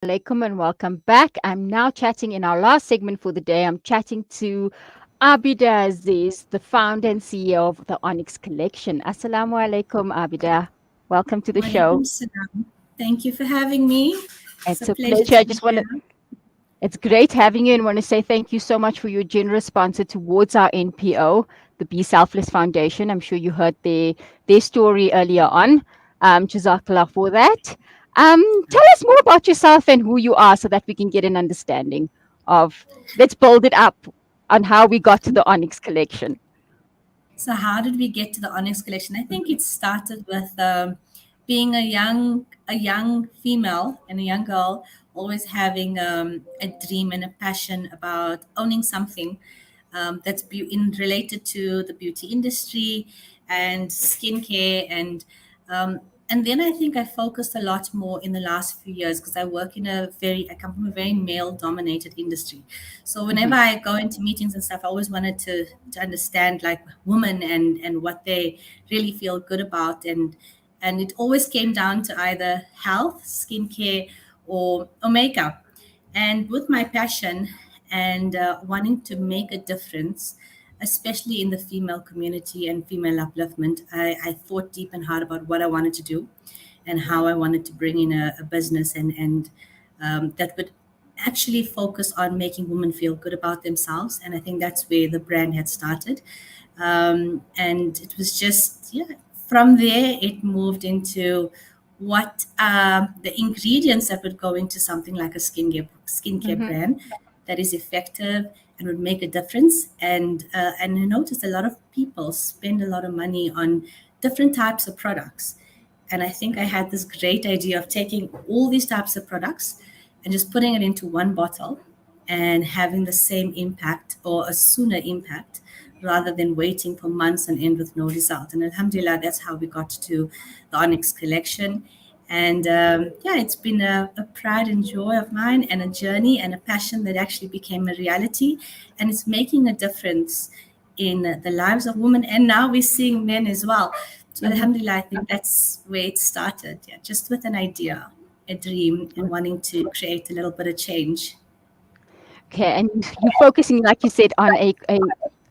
alaikum and welcome back. I'm now chatting in our last segment for the day. I'm chatting to Abida Aziz, the founder and CEO of the Onyx collection. Assalamu alaikum, Abida. Welcome to the show. Walaikum salam. Thank you for having me. It's a It's a pleasure pleasure. to be here. It's great having you and want to say thank you so much for your generous sponsor towards our NPO, the Be Selfless Foundation. I'm sure you heard their story earlier on. Jazakallah for that. Tell us more about yourself and who you are so that we can get an understanding of, let's build it up on how we got to the Onyx collection. So, how did we get to the Onyx collection? I think it started with being a young female and a young girl, always having a dream and a passion about owning something that's related to the beauty industry and skincare um, and then I think I focused a lot more in the last few years because I come from a very male dominated industry. So Hmm. whenever I go into meetings and stuff, I always wanted to understand like women and what they really feel good about. And it always came down to either health, skincare, or makeup. And with my passion and wanting to make a difference, especially in the female community and female upliftment, I thought deep and hard about what I wanted to do and how I wanted to bring in a business and that would actually focus on making women feel good about themselves. And I think that's where the brand had started. And it was just, yeah, from there, it moved into what the ingredients that would go into something like a skincare Hmm. brand that is effective and would make a difference. And I noticed a lot of people spend a lot of money on different types of products. And I think I had this great idea of taking all these types of products and just putting it into one bottle and having the same impact or a sooner impact rather than waiting for months and end with no result. And alhamdulillah, that's how we got to the Onyx collection. And yeah, it's been a pride and joy of mine and a journey and a passion that actually became a reality. And it's making a difference in the lives of women. And now we're seeing men as well. So Hmm. alhamdulillah, I think that's where it started. Yeah, just with an idea, a dream, and wanting to create a little bit of change. Okay, and you're focusing, like you said, on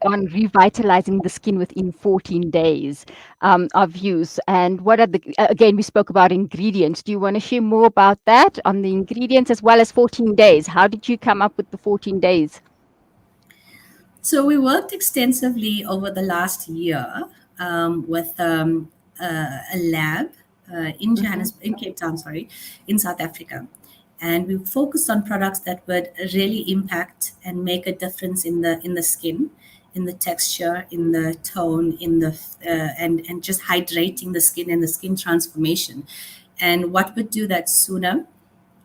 on revitalizing the skin within 14 days of use. And what are again, we spoke about ingredients. Do you want to share more about that on the ingredients as well as 14 days? How did you come up with the 14 days? So we worked extensively over the last year with a lab in Hmm. Johannesburg, in Cape Town, sorry, in South Africa, and we focused on products that would really impact and make a difference in the skin, in the texture, in the tone, in the and just hydrating the skin and the skin transformation, and what would do that sooner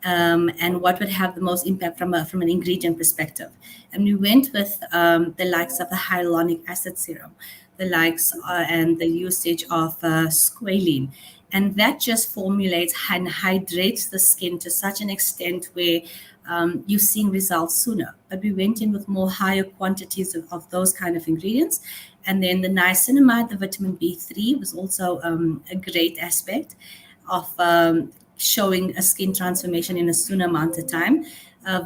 and what would have the most impact from an ingredient perspective. And we went with the likes of the hyaluronic acid serum, the likes and the usage of squalene. And that just formulates and hydrates the skin to such an extent where you're seeing results sooner. But we went in with more higher quantities of those kind of ingredients. And then the niacinamide, the vitamin B3, was also a great aspect of showing a skin transformation in a sooner amount of time,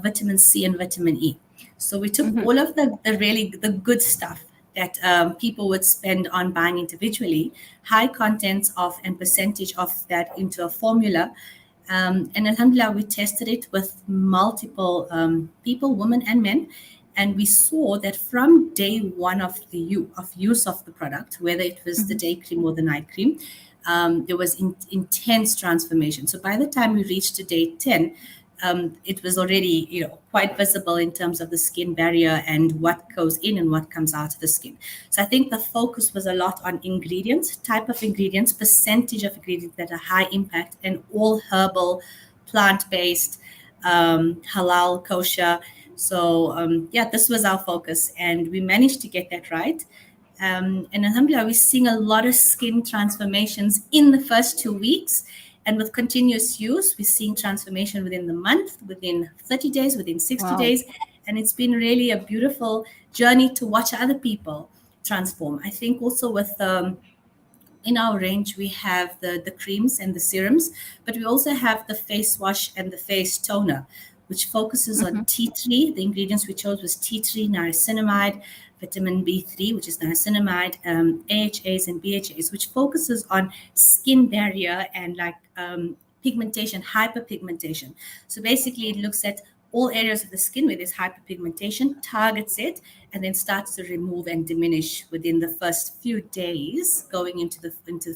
vitamin C and vitamin E. So we took Hmm. all of the really the good stuff that people would spend on buying individually, high contents of and percentage of that into a formula. And alhamdulillah, we tested it with multiple people, women and men, and we saw that from day one of of use of the product, whether it was the Hmm. day cream or the night cream, there was intense transformation. So by the time we reached to day 10, it was already quite visible in terms of the skin barrier and what goes in and what comes out of the skin. So I think the focus was a lot on ingredients, type of ingredients, percentage of ingredients that are high impact, and all herbal, plant-based, halal, kosher. So yeah, this was our focus, and we managed to get that right. And alhamdulillah, we're seeing a lot of skin transformations in the first 2 weeks. And with continuous use, we're seeing transformation within the month, within 30 days, within 60 Wow. days. And it's been really a beautiful journey to watch other people transform. I think also with in our range, we have the creams and the serums, but we also have the face wash and the face toner, which focuses on Mm-hmm. tea tree. The ingredients we chose was tea tree, niacinamide, vitamin B3, which is niacinamide, AHAs and BHAs, which focuses on skin barrier and like pigmentation, hyperpigmentation. So basically, it looks at all areas of the skin where there's hyperpigmentation, targets it, and then starts to remove and diminish within the first few days, going into the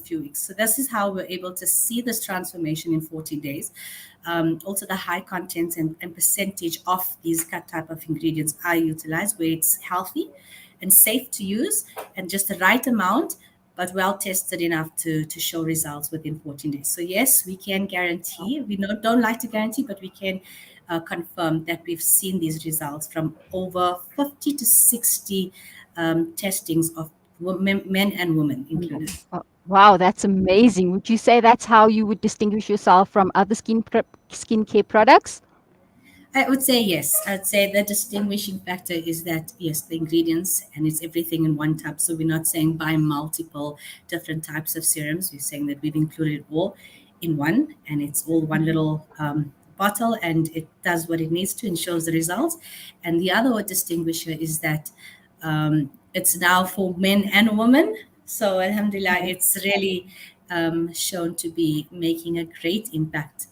few weeks. So this is how we're able to see this transformation in 40 days. Also, the high contents and percentage of these type of ingredients are utilized where it's healthy and safe to use, and just the right amount, but well tested enough to show results within 14 days. So yes, we can guarantee. We don't like to guarantee, but we can confirm that we've seen these results from over 50 to 60 testings of men and women included. Wow, that's amazing. Would you say that's how you would distinguish yourself from other skincare products? I would say yes. I'd say the distinguishing factor is that yes, the ingredients and it's everything in one tub. So we're not saying buy multiple different types of serums. We're saying that we've included it all in one, and it's all one little bottle, and it does what it needs to and shows the results. And the other distinguisher is that it's now for men and women. So Alhamdulillah, Okay. it's really shown to be making a great impact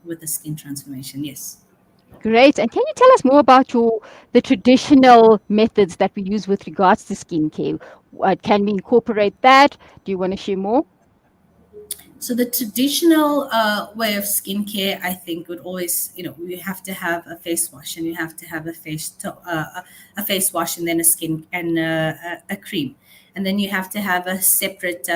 with the skin transformation. Yes. Great. And can you tell us more about the traditional methods that we use with regards to skincare? Can we incorporate that? Do you want to share more? So the traditional way of skincare, I think, would always, you have to have a face wash, and you have to have a face wash, and then a skin and a cream, and then you have to have a separate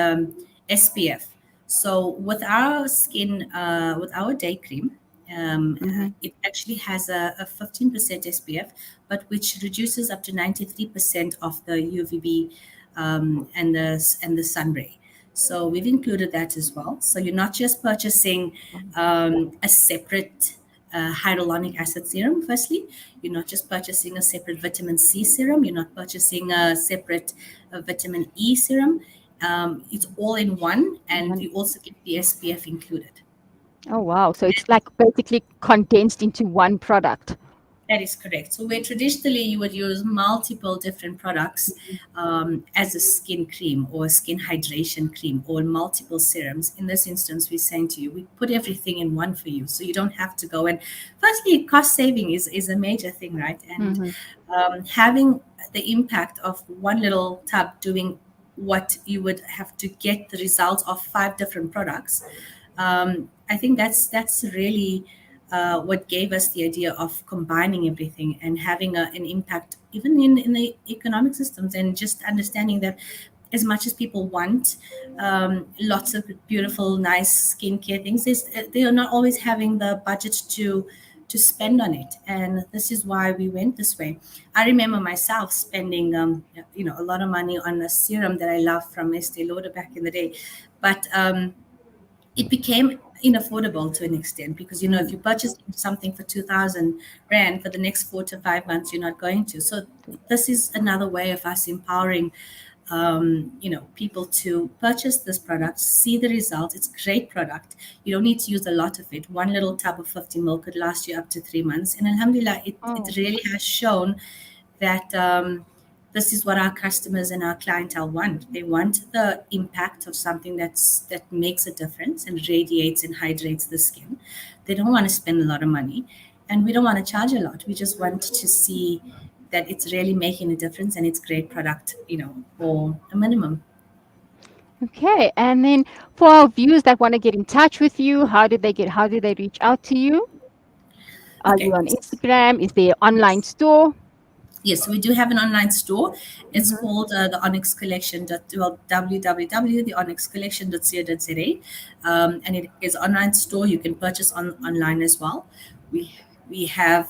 SPF. So with our skin, with our day cream, Mm-hmm. it actually has a 15% SPF, but which reduces up to 93% of the UVB and the sun ray. So we've included that as well. So you're not just purchasing a separate hyaluronic acid serum, firstly. You're not just purchasing a separate vitamin C serum. You're not purchasing a separate vitamin E serum. It's all in one, and you also get the SPF included. Oh, wow. So it's like basically condensed into one product. That is correct. So where traditionally you would use multiple different products as a skin cream or a skin hydration cream or multiple serums, in this instance, we're saying to you, we put everything in one for you. So you don't have to go and firstly, cost saving is a major thing, right? And Mm-hmm. having the impact of one little tub doing what you would have to get the results of five different products. I think that's really what gave us the idea of combining everything and having an impact even in the economic systems, and just understanding that as much as people want lots of beautiful, nice skincare things, they are not always having the budget to spend on it, and this is why we went this way. I remember myself spending a lot of money on a serum that I love from Estee Lauder back in the day, but it became unaffordable to an extent, because if you purchase something for 2,000 rand for the next 4 to 5 months, you're not going to. So this is another way of us empowering people to purchase this product, see the results. It's a great product. You don't need to use a lot of it. One little tub of 50 ml could last you up to 3 months, and alhamdulillah, it Oh, really has shown that this is what our customers and our clientele want. They want the impact of something that makes a difference and radiates and hydrates the skin. They don't want to spend a lot of money, and we don't want to charge a lot. We just want to see that it's really making a difference, and it's great product, for a minimum. okay. And then for our viewers that want to get in touch with you, how do they reach out to you? Are you Okay. on Instagram? Is there an online store? Yes, we do have an online store. It's Mm-hmm. called the Onyx Collection. Well, www.theonyxcollection.co.za, and it is an online store. You can purchase online as well. We we have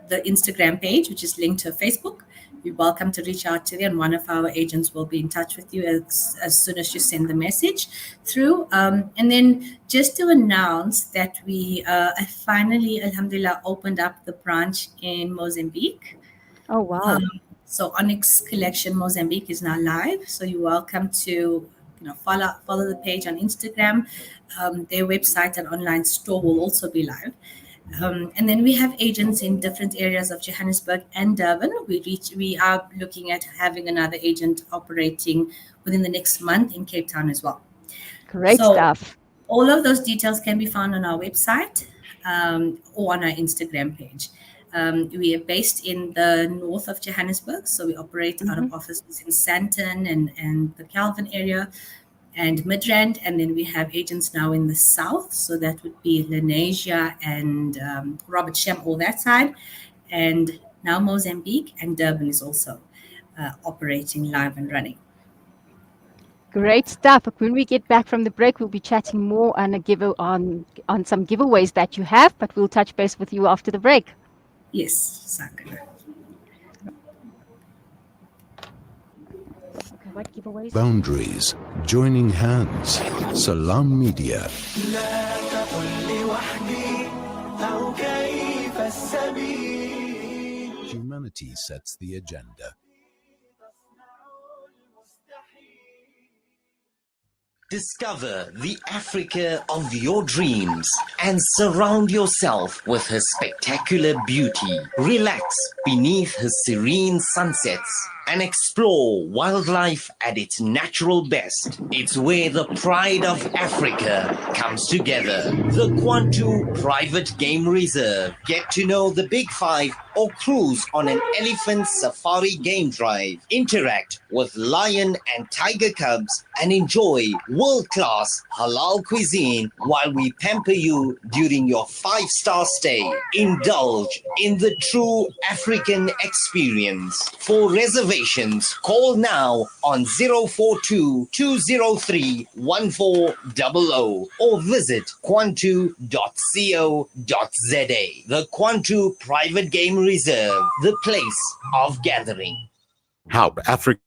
the Instagram page, which is linked to Facebook. You're welcome to reach out to them, and one of our agents will be in touch with you as soon as you send the message through. And then just to announce that we finally, alhamdulillah, opened up the branch in Mozambique. Oh, wow. So Onyx Collection Mozambique is now live. So you're welcome to, follow the page on Instagram. Their website and online store will also be live. And then we have agents in different areas of Johannesburg and Durban. We are looking at having another agent operating within the next month in Cape Town as well. Great So stuff. all of those details can be found on our website or on our Instagram page. We are based in the north of Johannesburg, so we operate out of offices in Sandton and the Calvin area and Midrand, and then we have agents now in the south, so that would be Lenasia and Robert Shem, all that side, and now Mozambique and Durban is also operating live and running. Great stuff. When we get back from the break, we'll be chatting more on on some giveaways that you have, but we'll touch base with you after the break. Yes, Sakana. What giveaways? Boundaries, joining hands. Salam Media. Humanity sets the agenda. Discover the Africa of your dreams and surround yourself with her spectacular beauty. Relax beneath her serene sunsets and explore wildlife at its natural best. It's where the pride of Africa comes together. The Kwantu Private Game Reserve. Get to know the Big Five or cruise on an elephant safari game drive. Interact with lion and tiger cubs and enjoy world-class halal cuisine while we pamper you during your 5-star stay. Indulge in the true African experience. For reservations, call now on 042-203-1400 or visit kwantu.co.za. The Kwantu Private Game Reserve, the place of gathering. Help Africa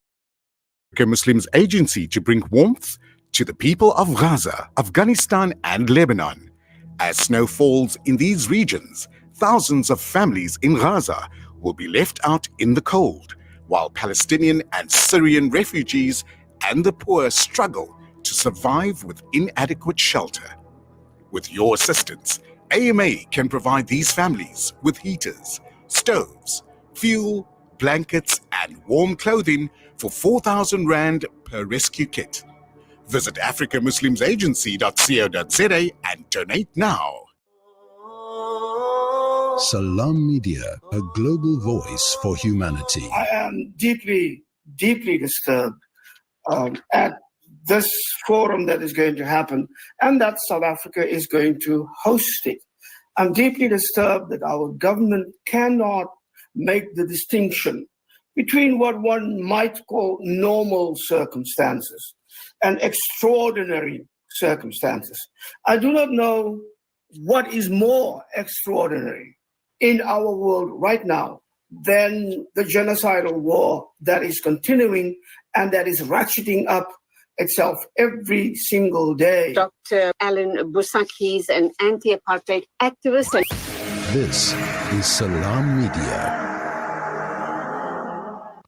Muslims Agency to bring warmth to the people of Gaza, Afghanistan and Lebanon. As snow falls in these regions, thousands of families in Gaza will be left out in the cold, while Palestinian and Syrian refugees and the poor struggle to survive with inadequate shelter. With your assistance, AMA can provide these families with heaters, stoves, fuel, blankets and warm clothing for 4,000 Rand per rescue kit. Visit africamuslimsagency.co.za and donate now. Salam Media, a global voice for humanity. I am deeply, deeply disturbed at this forum that is going to happen and that South Africa is going to host it. I'm deeply disturbed that our government cannot make the distinction between what one might call normal circumstances and extraordinary circumstances. I do not know what is more extraordinary in our world right now than the genocidal war that is continuing and that is ratcheting up itself every single day. Dr. Alan Busak, he's an anti-apartheid activist. This is Salam Media.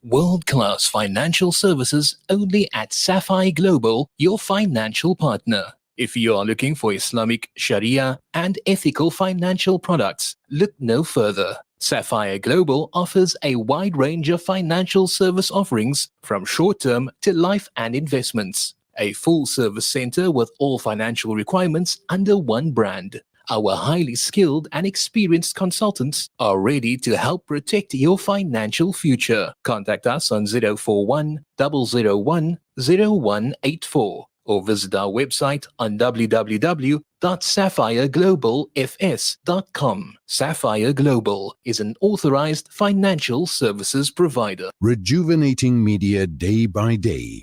World-class financial services only at Sapphire Global, your financial partner. If you are looking for Islamic, Sharia, and ethical financial products, look no further. Sapphire Global offers a wide range of financial service offerings from short-term to life and investments. A full-service center with all financial requirements under one brand. Our highly skilled and experienced consultants are ready to help protect your financial future. Contact us on 041 001 0184 or visit our website on www.sapphireglobalfs.com. Sapphire Global is an authorized financial services provider. Rejuvenating media day by day.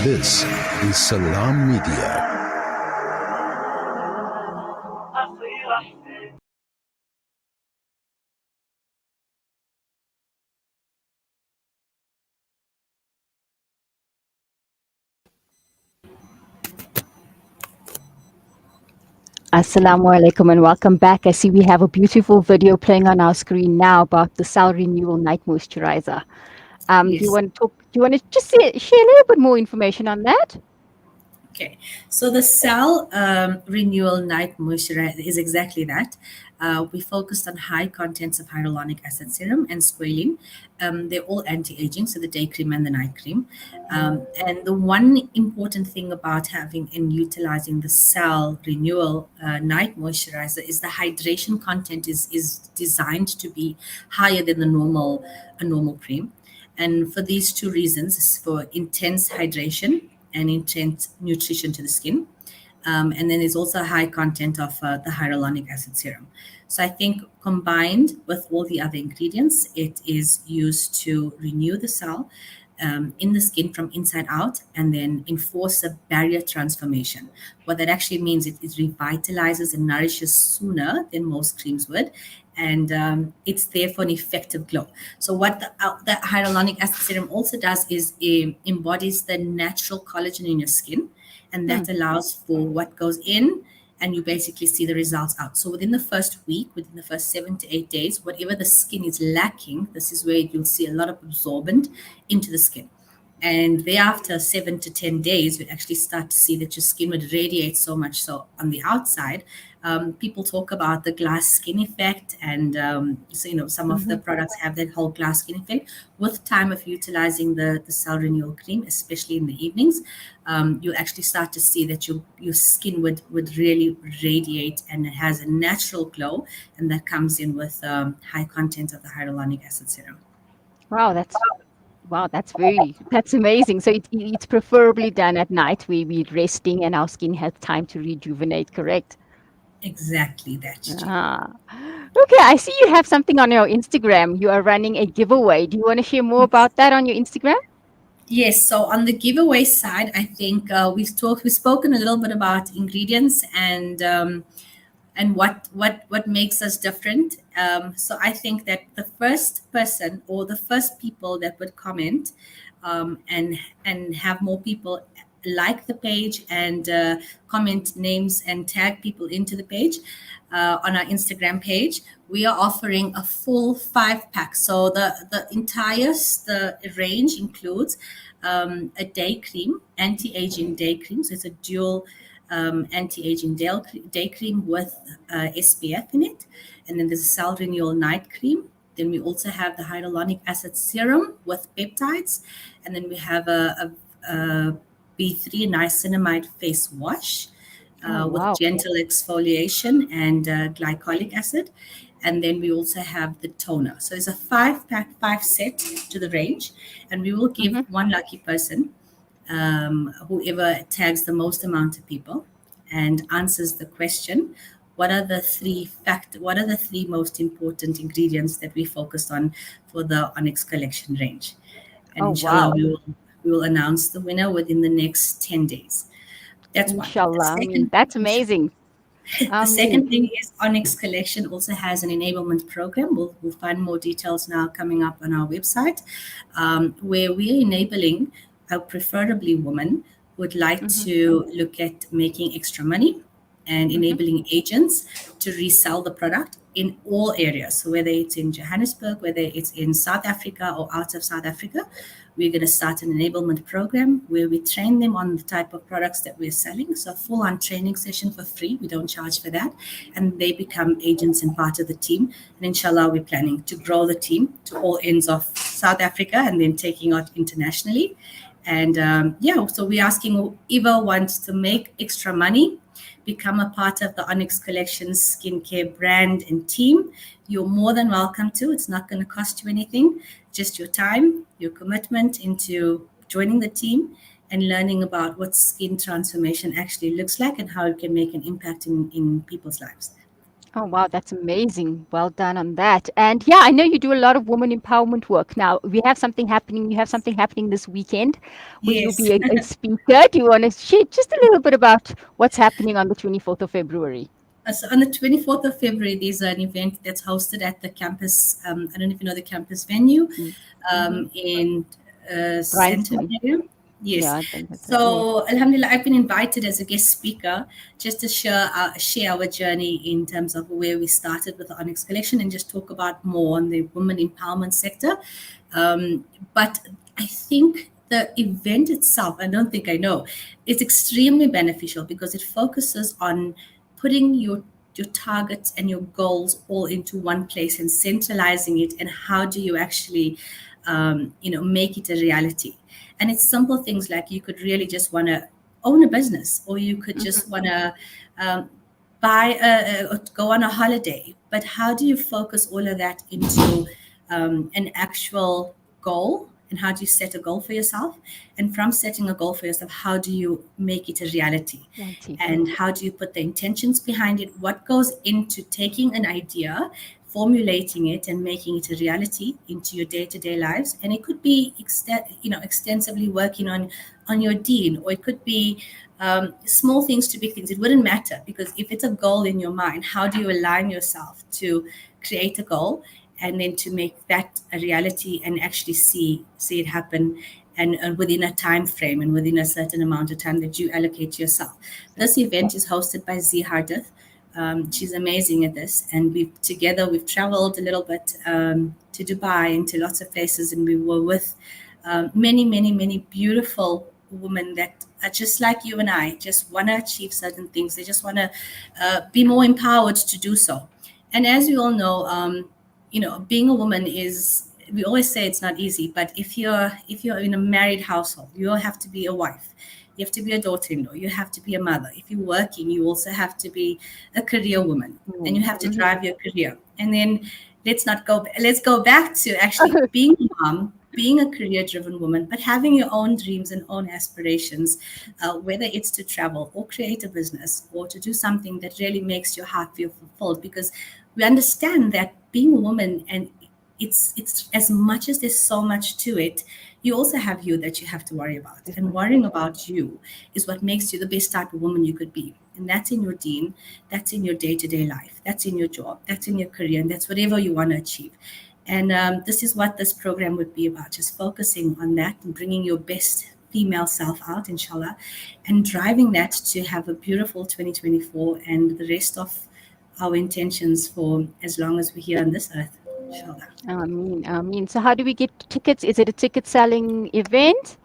This is Salam Media. Assalamu alaikum and welcome back. I see we have a beautiful video playing on our screen now about the Cell Renewal Night Moisturizer. Yes. Do you want to just share a little bit more information on that? Okay, so the Cell Renewal Night Moisturizer is exactly that. We focused on high contents of hyaluronic acid serum and squalene. They're all anti-aging, so the day cream and the night cream. And the one important thing about having and utilizing the Cell Renewal Night Moisturizer is the hydration content is designed to be higher than a normal cream. And for these two reasons, it's for intense hydration and intense nutrition to the skin. And then there's also a high content of the hyaluronic acid serum. So I think combined with all the other ingredients, it is used to renew the cell in the skin from inside out and then enforce a barrier transformation. What that actually means, it revitalizes and nourishes sooner than most creams would. And it's there for an effective glow. So what the hyaluronic acid serum also does is it embodies the natural collagen in your skin, and that allows for what goes in, and you basically see the results out. So within the first week, within the first 7 to 8 days, whatever the skin is lacking, this is where you'll see a lot of absorbent into the skin. And thereafter 7 to 10 days, you actually start to see that your skin would radiate so much so on the outside. People talk about the glass skin effect, and so some of the products have that whole glass skin effect. With time of utilizing the cell renewal cream, especially in the evenings, you actually start to see that your skin would really radiate, and it has a natural glow, and that comes in with high content of the hyaluronic acid serum. Wow, that's amazing. So it's preferably done at night where we're resting and our skin has time to rejuvenate, correct? Exactly that, Gigi. Ah. Okay, I see you have something on your Instagram. You are running a giveaway. Do you want to share more about that on your Instagram? Yes, so on the giveaway side, I think we've spoken a little bit about ingredients and what makes us different. So I think that the first person or the first people that would comment and have more people like the page and comment names and tag people into the page on our Instagram page, we are offering a full 5-pack. So the entire the range includes a day cream, anti-aging day cream. So it's a dual anti-aging day cream with SPF in it. And then there's a cell renewal night cream. Then we also have the hyaluronic acid serum with peptides. And then we have a B3 niacinamide face wash with Wow. gentle exfoliation and glycolic acid. And then we also have the toner. So it's a 5-pack, 5 set to the range. And we will give one lucky person, whoever tags the most amount of people and answers the question, what are the three most important ingredients that we focused on for the Onyx collection range? And Oh, inshallah, wow. we will announce the winner within the next 10 days. That's one. The Inshallah. I mean, second that's amazing. the second Amazing. thing is Onyx Collection also has an enablement program. We'll find more details now coming up on our website, where we are enabling preferably women who would like to look at making extra money and enabling agents to resell the product in all areas. So whether it's in Johannesburg, whether it's in South Africa or out of South Africa, we're going to start an enablement program where we train them on the type of products that we're selling. So a full-on training session for free. We don't charge for that. And they become agents and part of the team. And inshallah, we're planning to grow the team to all ends of South Africa and then taking out internationally. And so we're asking whoever wants to make extra money, become a part of the Onyx Collections skincare brand and team, you're more than welcome to. It's not going to cost you anything, just your time, your commitment into joining the team and learning about what skin transformation actually looks like and how it can make an impact in people's lives. Oh, wow, that's amazing. Well done on that. And yeah, I know you do a lot of woman empowerment work. Now, we have something happening. You have something happening this weekend where you'll Yes. be a speaker. Do you want to share just a little bit about what's happening on the 24th of February? So on the 24th of February, there's an event that's hosted at the campus. I don't know if you know the campus venue in Center Bryanston. area. Yes. Yeah, I think that's right. So, Alhamdulillah, I've been invited as a guest speaker just to share our journey in terms of where we started with the Onyx Collection and just talk about more on the women empowerment sector. But I think the event itself, I don't think I know, it's extremely beneficial because it focuses on putting your targets and your goals all into one place and centralizing it, and how do you actually make it a reality. And it's simple things like you could really just want to own a business, or you could just want to um, or go on a holiday. But how do you focus all of that into an actual goal, and how do you set a goal for yourself? And from setting a goal for yourself, how do you make it a reality? Righty. And how do you put the intentions behind it? What goes into taking an idea, formulating it, and making it a reality into your day-to-day lives? And it could be extensively working on your dean, or it could be small things to big things. It wouldn't matter, because if it's a goal in your mind, how do you align yourself to create a goal, and then to make that a reality and actually see it happen, and within a time frame and within a certain amount of time that you allocate to yourself. This event is hosted by Z Hardith. She's amazing at this, and we've traveled a little bit to Dubai and to lots of places, and we were with many beautiful women that are just like you and I, just want to achieve certain things. They just want to be more empowered to do so. And as we all know, being a woman is, we always say it's not easy, but if you're in a married household, you have to be a wife. You have to be a daughter-in-law. You have to be a mother. If you're working, you also have to be a career woman, and you have to drive your career. And then let's go back to actually being a mom, being a career-driven woman, but having your own dreams and own aspirations, whether it's to travel or create a business or to do something that really makes your heart feel fulfilled. Because we understand that being a woman, and it's as much as there's so much to it, you also have you that you have to worry about. And worrying about you is what makes you the best type of woman you could be. And that's in your dean, that's in your day-to-day life, that's in your job, that's in your career, and that's whatever you want to achieve. And this is what this program would be about, just focusing on that and bringing your best female self out, inshallah, and driving that to have a beautiful 2024 and the rest of our intentions for as long as we're here on this earth, inshallah. I mean. So how do we get tickets? Is it a ticket selling event?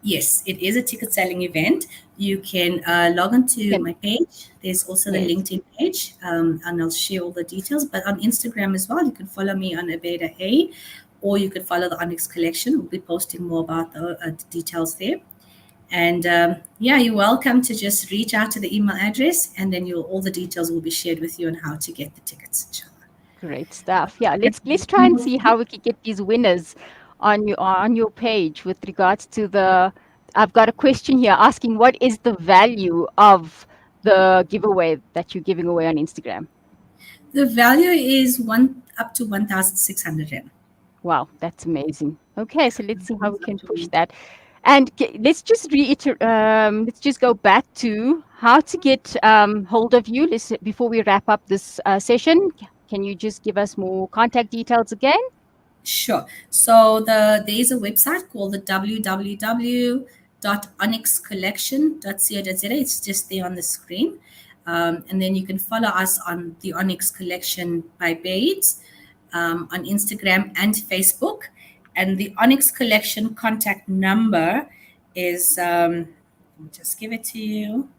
Yes, it is a ticket selling event. You can log on to my page. There's also the LinkedIn page, and I'll share all the details. But on Instagram as well, you can follow me on Abeda A, or you could follow the Onyx collection. We'll be posting more about the details there. And you're welcome to just reach out to the email address, and then all the details will be shared with you on how to get the tickets, inshallah. Great stuff. Yeah, let's try and see how we can get these winners on your page with regards to the. I've got a question here asking what is the value of the giveaway that you're giving away on Instagram? The value is up to 1,600 rand. Wow, that's amazing. Okay, so let's see how we can push that. And let's just let's just go back to how to get hold of you. Before we wrap up this session, can you just give us more contact details again? Sure. So there is a website called the www.onyxcollection.co.za. It's just there on the screen. And then you can follow us on the Onyx Collection by Babes on Instagram and Facebook. And the Onyx Collection contact number is, let me just give it to you.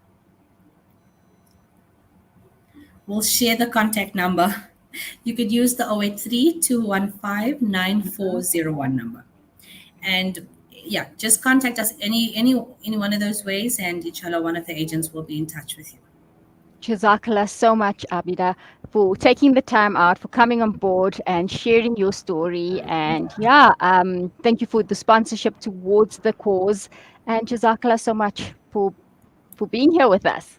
We'll share the contact number. You could use the 083-215-9401 number. And just contact us any one of those ways, and inshallah, one of the agents will be in touch with you. Jazakallah so much, Abida, for taking the time out, for coming on board and sharing your story. And thank you for the sponsorship towards the cause. And Jazakallah so much for being here with us.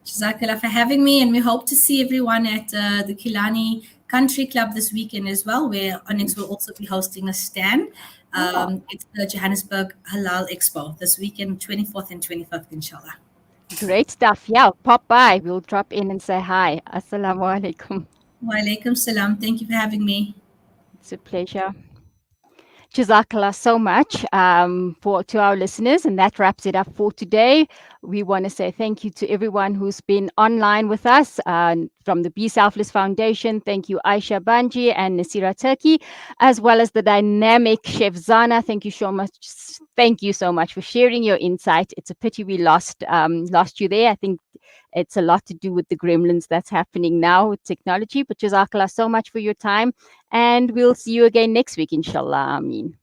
Jazakallah for having me, and we hope to see everyone at the Kilani Country Club this weekend as well, where Onyx will also be hosting a stand. It's the Johannesburg Halal Expo this weekend, 24th and 25th, inshallah. Great stuff. Yeah, pop by. We'll drop in and say hi. Assalamu alaikum. Wa alaikum salam. Thank you for having me. It's a pleasure. Jazakallah so much to our listeners, and that wraps it up for today. We want to say thank you to everyone who's been online with us from the Be Selfless Foundation. Thank you, Aisha Banji and Nasira Turkey, as well as the dynamic Chef Zana. Thank you so much. Thank you so much for sharing your insight. It's a pity we lost you there. I think it's a lot to do with the gremlins that's happening now with technology. But Jazakallah so much for your time. And we'll see you again next week, inshallah. Ameen.